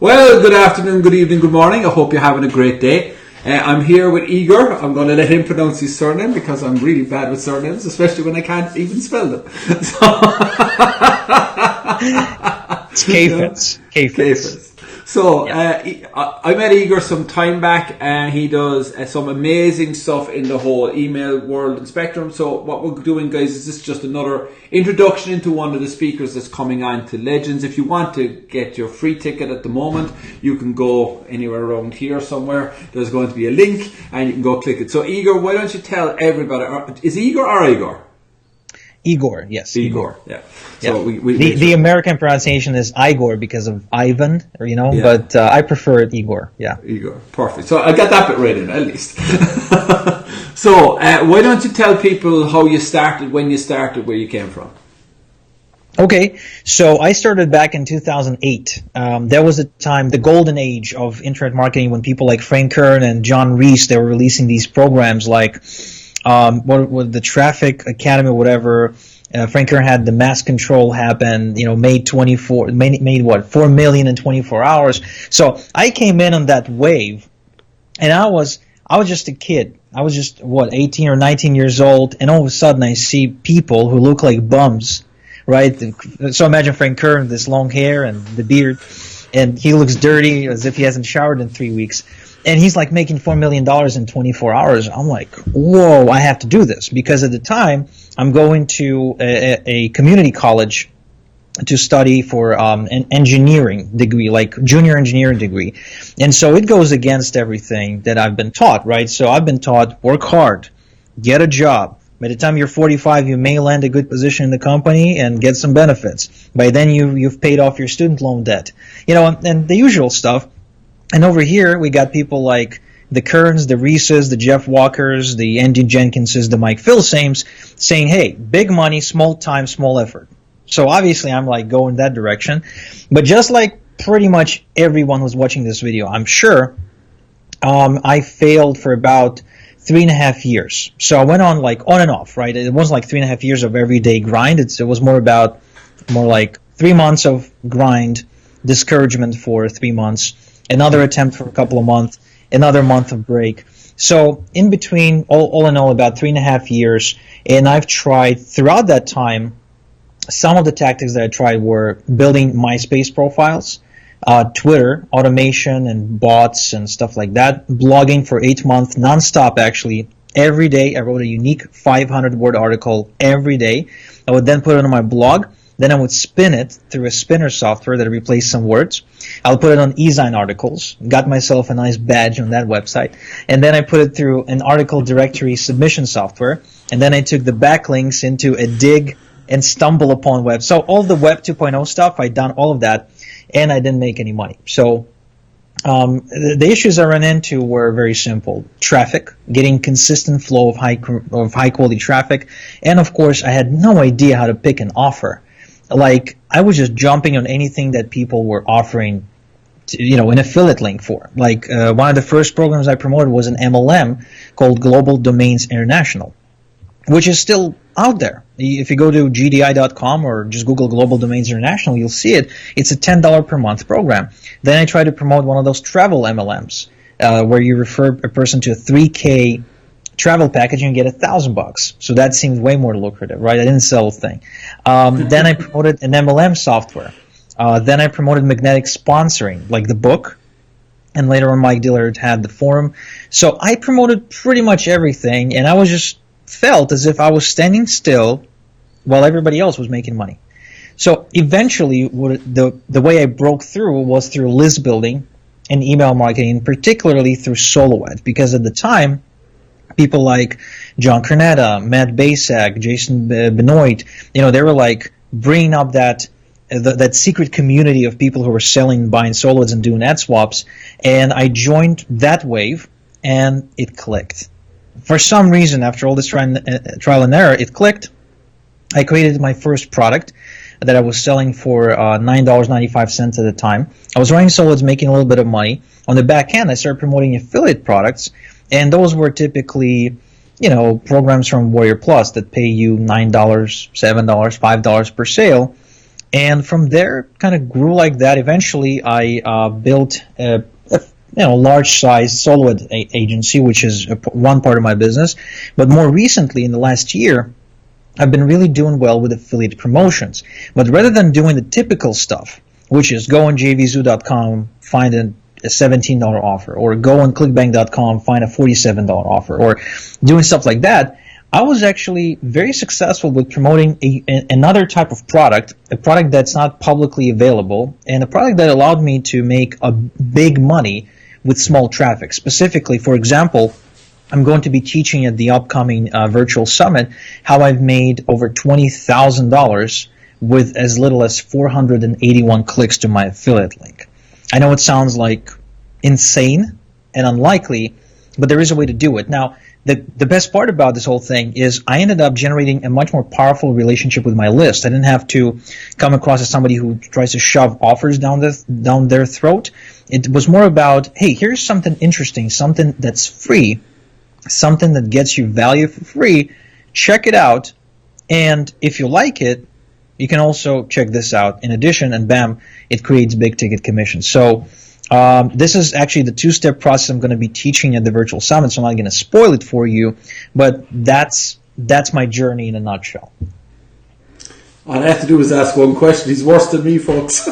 Well, good afternoon, good evening, good morning. I hope you're having a great day. I'm here with Igor. I'm going to let him pronounce his surname because I'm really bad with surnames, especially when I can't even spell them. It's Kheifets. Kheifets. So I met Igor some time back, and he does some amazing stuff in the whole email world and spectrum. So what we're doing, guys, is this just another introduction into one of the speakers that's coming on to Legends. If you want to get your free ticket at the moment, you can go anywhere around here somewhere. There's going to be a link, and you can go click it. So Igor, why don't you tell everybody, is it Igor or Igor? Igor, yes. Igor, yeah. So the American pronunciation is Igor because of Ivan, but I prefer it Igor, yeah. Igor, perfect. So I got that bit right in, at least. So why don't you tell people how you started, when you started, where you came from? Okay, so I started back in 2008. That was the time, the golden age of internet marketing, when people like Frank Kern and John Reese, they were releasing these programs like what the Traffic Academy or whatever. Frank Kern had the mass control happen, made 4 million in 24 hours. So I came in on that wave, and I was just a kid. I was just 18 or 19 years old, and all of a sudden I see people who look like bums, right? So imagine Frank Kern with this long hair and the beard, and he looks dirty as if he hasn't showered in 3 weeks. And he's like making $4 million in 24 hours. I'm like, whoa, I have to do this. Because at the time, I'm going to a community college to study for an engineering degree, like junior engineering degree. And so it goes against everything that I've been taught, right? So I've been taught, work hard, get a job. By the time you're 45, you may land a good position in the company and get some benefits. By then, you've paid off your student loan debt. And the usual stuff. And over here, we got people like the Kerns, the Reeses, the Jeff Walkers, the Andy Jenkinses, the Mike Filsames saying, hey, big money, small time, small effort. So obviously, I'm like going that direction. But just like pretty much everyone who's watching this video, I'm sure, I failed for about 3.5 years. So I went on and off, right? It wasn't like 3.5 years of everyday grind. It was more like 3 months of grind, discouragement for 3 months, another attempt for a couple of months, another month of break. So in between, all in all, about 3.5 years, and I've tried throughout that time, some of the tactics that I tried were building MySpace profiles, Twitter, automation and bots and stuff like that, blogging for 8 months, nonstop actually, every day. I wrote a unique 500-word article every day. I would then put it on my blog. Then I would spin it through a spinner software that replaced some words. I'll put it on eZine articles, got myself a nice badge on that website. And then I put it through an article directory submission software. And then I took the backlinks into a Dig and Stumble Upon web. So all the Web 2.0 stuff, I'd done all of that, and I didn't make any money. So the issues I ran into were very simple. Traffic, getting consistent flow of high quality traffic. And of course, I had no idea how to pick an offer. Like, I was just jumping on anything that people were offering, an affiliate link for. Like, one of the first programs I promoted was an MLM called Global Domains International, which is still out there. If you go to gdi.com or just Google Global Domains International, you'll see it. It's a $10 per month program. Then I tried to promote one of those travel MLMs, where you refer a person to a 3K travel package and you get $1,000. So that seemed way more lucrative, right? I didn't sell a thing. Then I promoted an MLM software. Then I promoted magnetic sponsoring, like the book. And later on, Mike Dillard had the forum. So I promoted pretty much everything, and I was just felt as if I was standing still while everybody else was making money. So eventually, the way I broke through was through list building and email marketing, particularly through solo ads, because at the time, people like John Cornetta, Matt Basak, Jason Benoit, they were like bringing up that secret community of people who were selling, buying solo ads and doing ad swaps. And I joined that wave, and it clicked. For some reason, after all this trial and error, it clicked. I created my first product that I was selling for $9.95 at the time. I was running solo ads, making a little bit of money. On the back end, I started promoting affiliate products. And those were typically, programs from Warrior Plus that pay you $9, $7, $5 per sale. And from there, kind of grew like that. Eventually, I built a large size solo agency, which is one part of my business. But more recently, in the last year, I've been really doing well with affiliate promotions. But rather than doing the typical stuff, which is go on jvzoo.com, find a $17 offer, or go on clickbank.com, find a $47 offer, or doing stuff like that, I was actually very successful with promoting another type of product, a product that's not publicly available, and a product that allowed me to make a big money with small traffic. Specifically, for example, I'm going to be teaching at the upcoming virtual summit how I've made over $20,000 with as little as 481 clicks to my affiliate link. I know it sounds like insane and unlikely, but there is a way to do it. Now, the best part about this whole thing is I ended up generating a much more powerful relationship with my list. I didn't have to come across as somebody who tries to shove offers down their throat. It was more about, hey, here's something interesting, something that's free, something that gets you value for free. Check it out, and if you like it, you can also check this out in addition, and bam, it creates big ticket commissions. So this is actually the two-step process I'm going to be teaching at the virtual summit, so I'm not going to spoil it for you, but that's my journey in a nutshell. All I have to do is ask one question. He's worse than me, folks.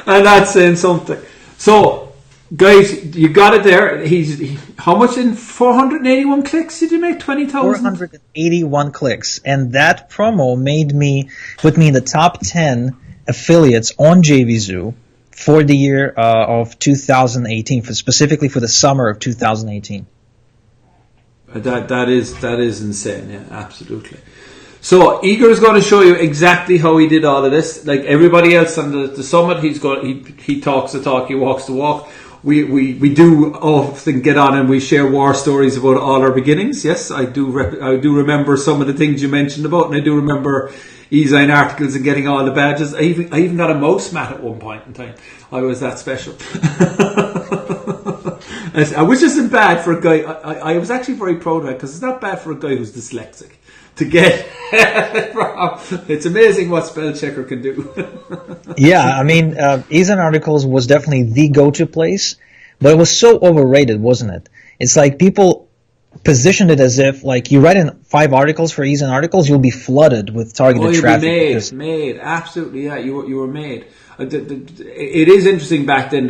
And that's saying something. So, guys, you got it there. How much in 481 clicks did you make? 20,000? 481 clicks. And that promo put me in the top 10 affiliates on JVZoo for the year of 2018, specifically for the summer of 2018. That is insane. Yeah, absolutely. So Igor is going to show you exactly how he did all of this. Like everybody else on the summit, he talks the talk, he walks the walk. We do often get on and we share war stories about all our beginnings. Yes, I do remember some of the things you mentioned about, and I do remember e-sign articles and getting all the badges. I even got a mouse mat at one point in time. I was that special. Which isn't bad for a guy. I was actually very proud of it, because it's not bad for a guy who's dyslexic to get. It's amazing what spell checker can do. Yeah, I mean, e-sign articles was definitely the go-to place, but it was so overrated, wasn't it? It's like people positioned it as if, like, you write in 5 articles for e-sign articles, you'll be flooded with targeted traffic. You'll be made, absolutely, yeah, you were made. It is interesting back then,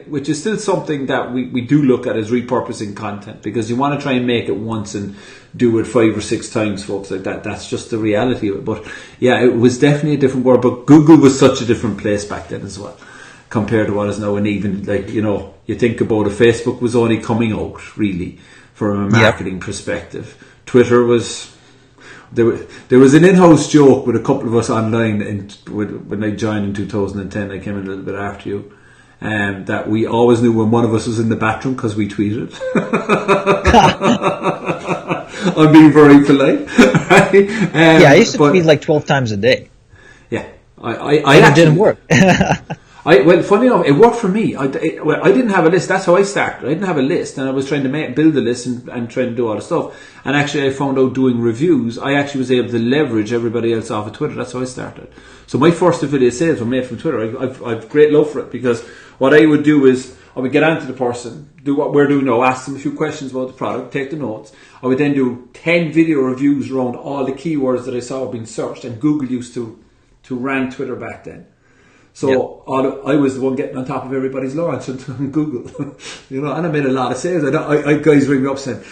which is still something that we do look at as repurposing content, because you want to try and make it once and do it 5 or 6 times, folks. Like that. That's just the reality of it. But yeah, it was definitely a different world. But Google was such a different place back then as well, compared to what is now. And even you think about it, Facebook was only coming out really from a marketing perspective. Twitter was. There was an in-house joke with a couple of us online, and when I joined in 2010, I came in a little bit after you, that we always knew when one of us was in the bathroom because we tweeted. I'm being very polite. Right? I used to tweet like 12 times a day. Yeah, it didn't work. Well, funny enough, it worked for me. I didn't have a list. That's how I started. I didn't have a list, and I was trying to build a list and trying to do all the stuff. And actually, I found out doing reviews, I actually was able to leverage everybody else off of Twitter. That's how I started. So my first affiliate sales were made from Twitter. I've great love for it, because what I would do is I would get onto the person, do what we're doing now, ask them a few questions about the product, take the notes. I would then do 10 video reviews around all the keywords that I saw being searched, and Google used to ran Twitter back then. So I was the one getting on top of everybody's launch on Google, and I made a lot of sales. I guys ring me up saying,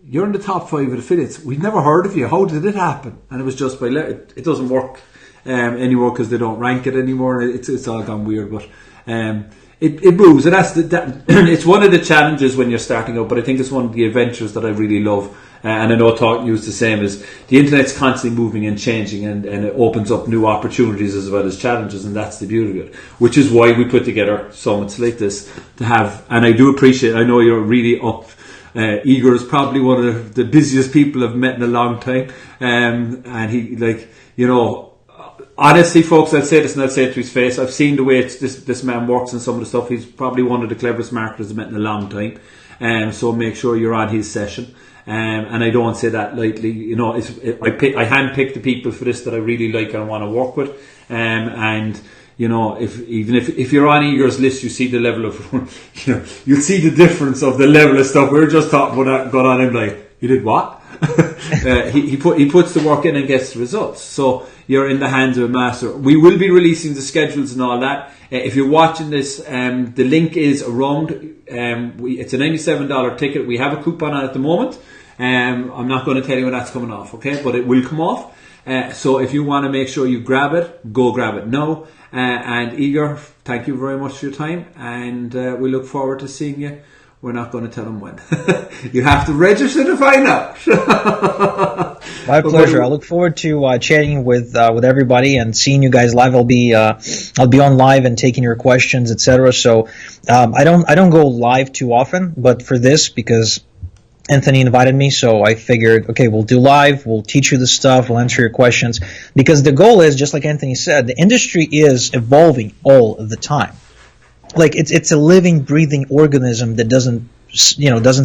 "You're in the top 5 of affiliates. We've never heard of you. How did it happen?" And it was just by it doesn't work anymore because they don't rank it anymore. It's all gone weird, but it moves, and that's it's one of the challenges when you're starting out. But I think it's one of the adventures that I really love. And I know Talk News the same, as the internet's constantly moving and changing, and it opens up new opportunities as well as challenges, and that's the beauty of it, which is why we put together summits like this to have. And I do appreciate, I know you're really up. Igor is probably one of the busiest people I've met in a long time, and he, honestly, folks, I'll say this and I'll say it to his face, I've seen the way this man works and some of the stuff. He's probably one of the cleverest marketers I've met in a long time, so make sure you're on his session. And I don't say that lightly. You know, I handpick the people for this that I really like and want to work with. And you know, if you're on Igor's list, you see the level of, you know, you'll see the difference of the level of stuff. We were just talking about that, going on him like, you did what? He puts the work in and gets the results. So you're in the hands of a master. We will be releasing the schedules and all that. If you're watching this, the link is around. It's a $97 ticket. We have a coupon on at the moment. I'm not going to tell you when that's coming off, okay? But it will come off. So if you want to make sure you grab it, go grab it now. And Igor, thank you very much for your time, and we look forward to seeing you. We're not going to tell them when. You have to register to find out. My pleasure. I look forward to chatting with everybody and seeing you guys live. I'll be on live and taking your questions, etc. So I don't go live too often, but for this, because Anthony invited me, so I figured, okay, we'll do live, we'll teach you the stuff, we'll answer your questions, because the goal is, just like Anthony said, the industry is evolving all the time. Like, it's a living, breathing organism that doesn't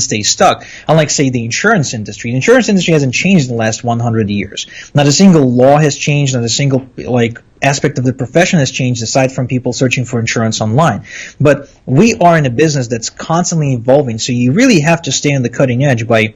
stay stuck. Unlike, say, the insurance industry. The insurance industry hasn't changed in the last 100 years. Not a single law has changed, not a single, aspect of the profession has changed, aside from people searching for insurance online. But we are in a business that's constantly evolving, so you really have to stay on the cutting edge by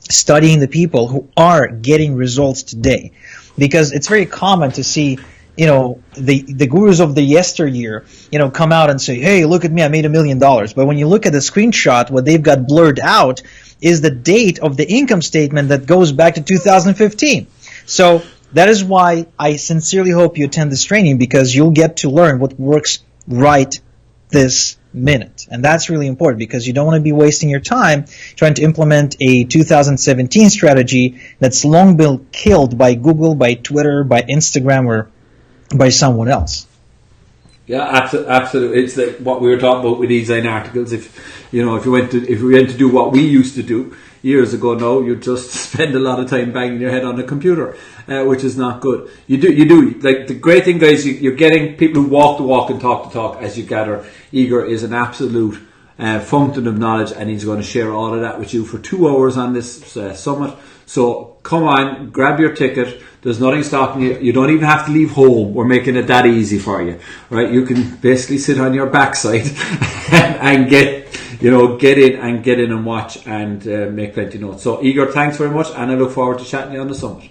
studying the people who are getting results today. Because it's very common to see, the gurus of the yesteryear, come out and say, hey, look at me, I made $1 million. But when you look at the screenshot, what they've got blurred out is the date of the income statement that goes back to 2015. So that is why I sincerely hope you attend this training, because you'll get to learn what works right this minute. And that's really important, because you don't want to be wasting your time trying to implement a 2017 strategy that's long been killed by Google, by Twitter, by Instagram, or by someone else. Yeah, absolutely. It's like what we were talking about with design articles. If we went to do what we used to do years ago, now you'd just spend a lot of time banging your head on the computer, which is not good. You do. Like, the great thing, guys, you're getting people who walk the walk and talk the talk. As you gather, Igor is an absolute fountain of knowledge, and he's going to share all of that with you for 2 hours on this summit. So come on, grab your ticket. There's nothing stopping you. You don't even have to leave home. We're making it that easy for you, right? You can basically sit on your backside and get in and watch and make plenty of notes. So Igor, thanks very much, and I look forward to chatting to you on the summit.